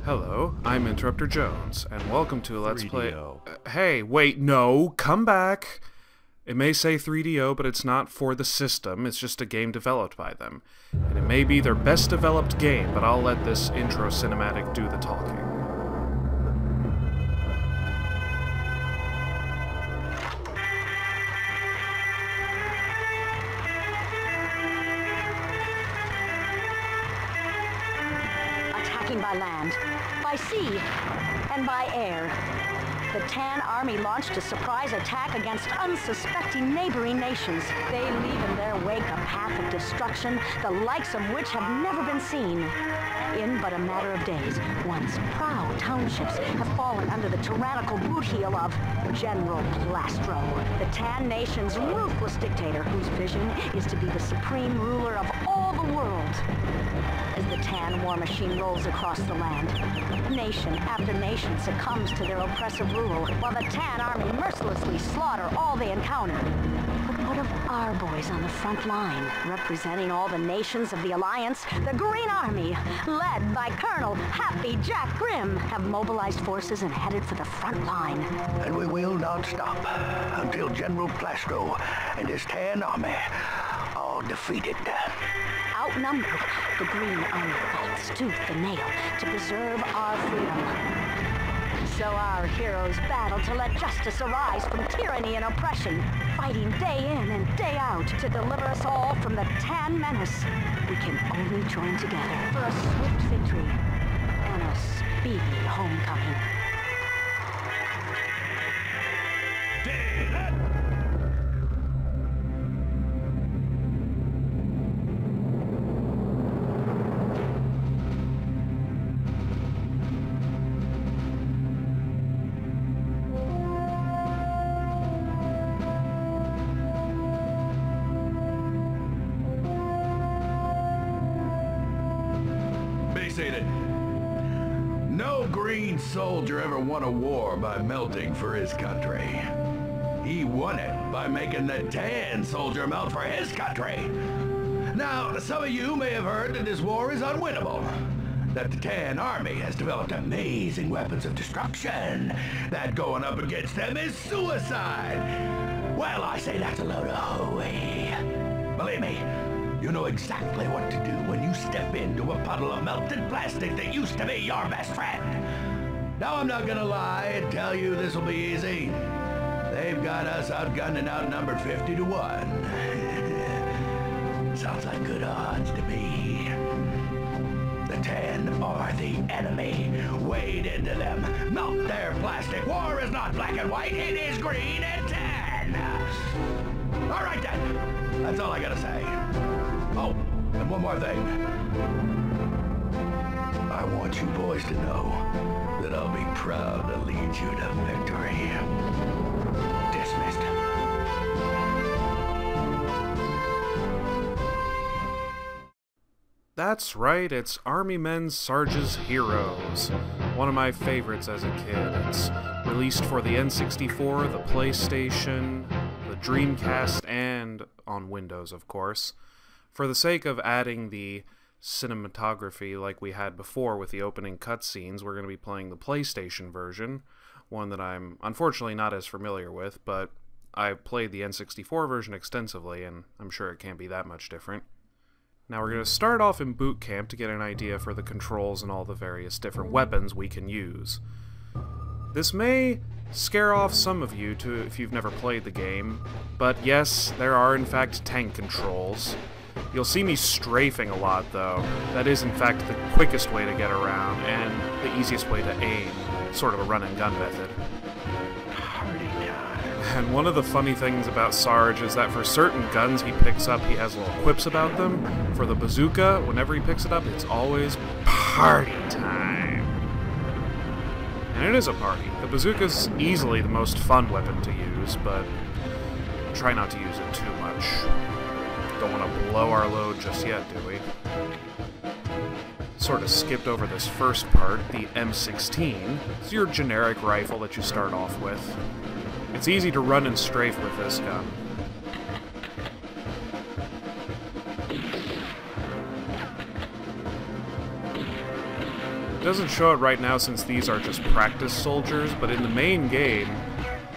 Hello, I'm Interrupter Jones, and welcome to Let's Play... hey, wait, no, come back! It may say 3DO, but it's not for the system, it's just a game developed by them. And it may be their best developed game, but I'll let this intro cinematic do the talking. By land, by sea, and by air. The Tan Army launched a surprise attack against unsuspecting neighboring nations. They leave in their wake a path of destruction, the likes of which have never been seen. In but a matter of days, once proud townships have fallen under the tyrannical boot heel of General Plastro, the Tan Nation's ruthless dictator whose vision is to be the supreme ruler of all the world. As the Tan war machine rolls across the land, nation after nation succumbs to their oppressive rule, while the Tan Army mercilessly slaughter all they encounter. But what of our boys on the front line, representing all the nations of the Alliance? The Green Army, led by Colonel Happy Jack Grimm, have mobilized forces and headed for the front line. And we will not stop until General Plastro and his Tan Army are defeated. Outnumbered, the Green Army fights tooth and nail to preserve our freedom. So our heroes battle to let justice arise from tyranny and oppression, fighting day in and day out to deliver us all from the Tan menace. We can only join together for a swift victory and a speedy homecoming. No green soldier ever won a war by melting for his country. He won it by making the Tan soldier melt for his country. Now, some of you may have heard that this war is unwinnable, that the Tan Army has developed amazing weapons of destruction, that going up against them is suicide. Well, I say that's a load of hooey. Believe me, you know exactly what to do when you step into a puddle of melted plastic that used to be your best friend. Now, I'm not gonna lie and tell you this will be easy. They've got us outgunned and outnumbered 50 to 1. Sounds like good odds to me. The Tan are the enemy. Wade into them. Melt their plastic. War is not black and white. It is green and tan. All right, then. That's all I gotta say. Oh, and one more thing. I want you boys to know that I'll be proud to lead you to victory. Dismissed. That's right, it's Army Men Sarge's Heroes. One of my favorites as a kid. It's released for the N64, the PlayStation, the Dreamcast, and on Windows, of course. For the sake of adding the cinematography like we had before with the opening cutscenes, we're going to be playing the PlayStation version, one that I'm unfortunately not as familiar with, but I played the N64 version extensively, and I'm sure it can't be that much different. Now we're going to start off in boot camp to get an idea for the controls and all the various different weapons we can use. This may scare off some of you if you've never played the game, but yes, there are in fact tank controls. You'll see me strafing a lot though. That is in fact the quickest way to get around, and the easiest way to aim, sort of a run and gun method. And one of the funny things about Sarge is that for certain guns he picks up, he has little quips about them. For the bazooka, whenever he picks it up, it's always party time. And it is a party. The bazooka's easily the most fun weapon to use, but try not to use it too much. Don't want to blow our load just yet, do we? Sort of skipped over this first part, the M16. It's your generic rifle that you start off with. It's easy to run and strafe with this gun. It doesn't show it right now since these are just practice soldiers, but in the main game,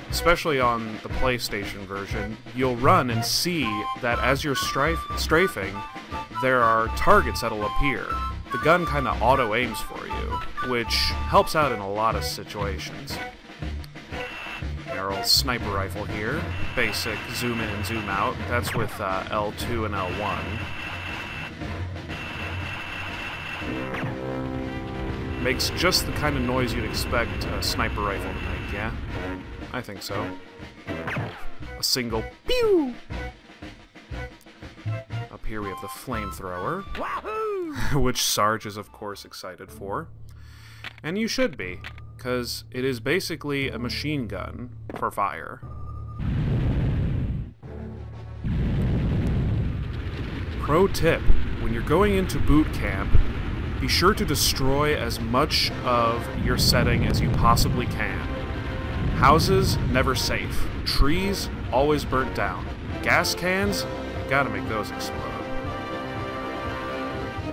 especially on the PlayStation version, you'll run and see that as you're strafing, there are targets that'll appear. The gun kind of auto-aims for you, which helps out in a lot of situations. Our old sniper rifle here. Basic zoom in and zoom out. That's with L2 and L1. Makes just the kind of noise you'd expect a sniper rifle to make, yeah? I think so. A single pew! Up here we have the flamethrower, which Sarge is of course excited for. And you should be, because it is basically a machine gun for fire. Pro tip, when you're going into boot camp, be sure to destroy as much of your setting as you possibly can. Houses, never safe. Trees, always burnt down. Gas cans, gotta make those explode.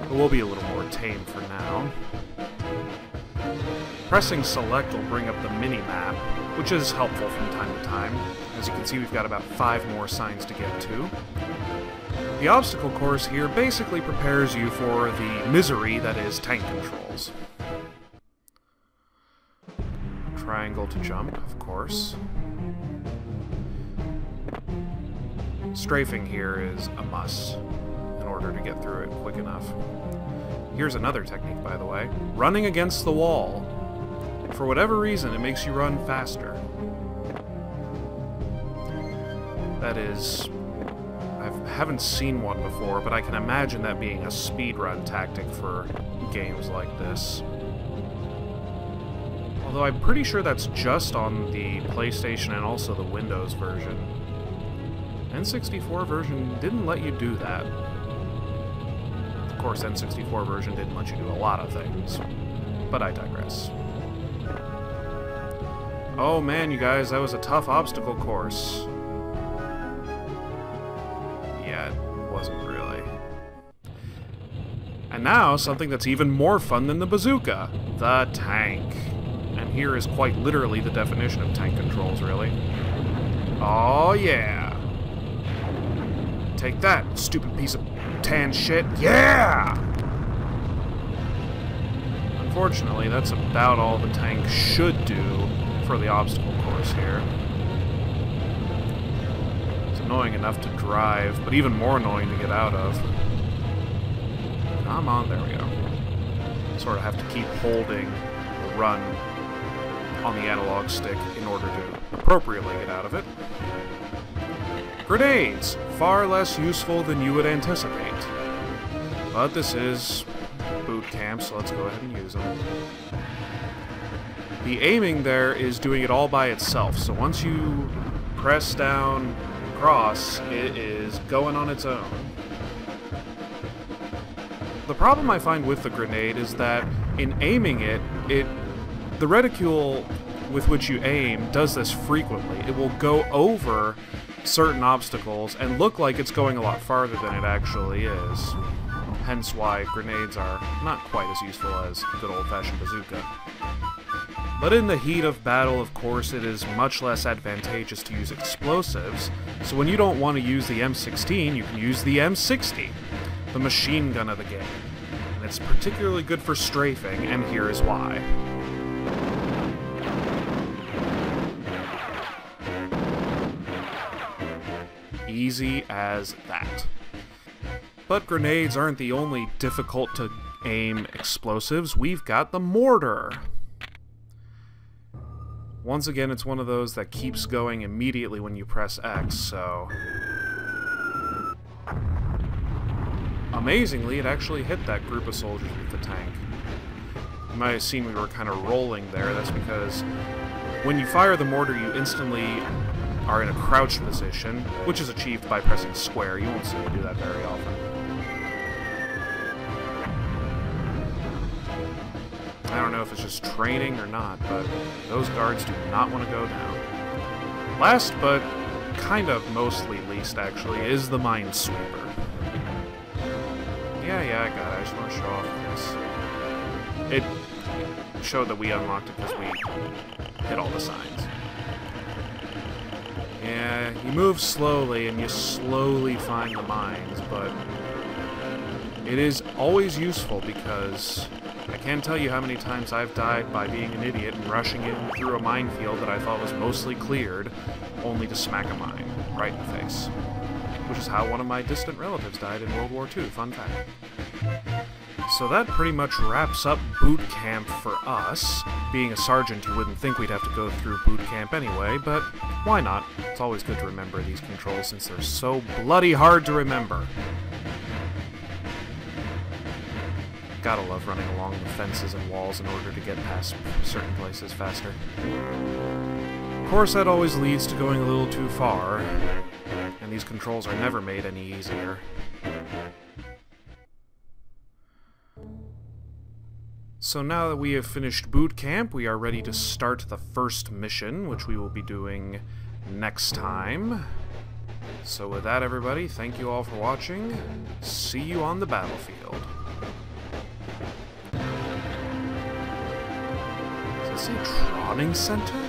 But we'll be a little more tame for now. Pressing select will bring up the mini-map, which is helpful from time to time. As you can see, we've got about 5 more signs to get to. The obstacle course here basically prepares you for the misery that is tank controls. Triangle to jump, of course. Strafing here is a must in order to get through it quick enough. Here's another technique, by the way. Running against the wall. For whatever reason, it makes you run faster. That is... I haven't seen one before, but I can imagine that being a speedrun tactic for games like this. Although I'm pretty sure that's just on the PlayStation and also the Windows version. N64 version didn't let you do that. Of course, N64 version didn't let you do a lot of things. But I digress. Oh man, you guys, that was a tough obstacle course. Yeah, it wasn't really. And now, something that's even more fun than the bazooka. The tank. And here is quite literally the definition of tank controls, really. Oh yeah! Take that, stupid piece of tan shit. Yeah! Unfortunately, that's about all the tank should do for the obstacle course here. It's annoying enough to drive, but even more annoying to get out of. Come on, there we go. Sort of have to keep holding the run on the analog stick in order to appropriately get out of it. Grenades! Far less useful than you would anticipate. But this is boot camp, so let's go ahead and use them. The aiming there is doing it all by itself, so once you press down cross, it is going on its own. The problem I find with the grenade is that in aiming it, the reticule with which you aim does this frequently. It will go over certain obstacles and look like it's going a lot farther than it actually is. Hence why grenades are not quite as useful as good old-fashioned bazooka. But in the heat of battle, of course, it is much less advantageous to use explosives, so when you don't want to use the M16, you can use the M60, the machine gun of the game. And it's particularly good for strafing, and here is why. Easy as that. But grenades aren't the only difficult to aim explosives. We've got the mortar. Once again, it's one of those that keeps going immediately when you press X, so... Amazingly, it actually hit that group of soldiers with the tank. You might have seen we were kind of rolling there. That's because when you fire the mortar, you instantly are in a crouched position, which is achieved by pressing square. You won't see me do that very often. I don't know if it's just training or not, but those guards do not want to go down. Last, but kind of mostly least, actually, is the Minesweeper. Yeah, I got it. I just want to show off this. showed that we unlocked it because we hit all the signs. Yeah, you move slowly and you slowly find the mines, but it is always useful because I can't tell you how many times I've died by being an idiot and rushing in through a minefield that I thought was mostly cleared, only to smack a mine right in the face. Which is how one of my distant relatives died in World War II, fun fact. So that pretty much wraps up boot camp for us. Being a sergeant, you wouldn't think we'd have to go through boot camp anyway, but why not? It's always good to remember these controls since they're so bloody hard to remember. Gotta love running along the fences and walls in order to get past certain places faster. Of course, that always leads to going a little too far, and these controls are never made any easier. So now that we have finished boot camp, we are ready to start the first mission, which we will be doing next time. So with that, everybody, thank you all for watching. See you on the battlefield. Is this a Training Center?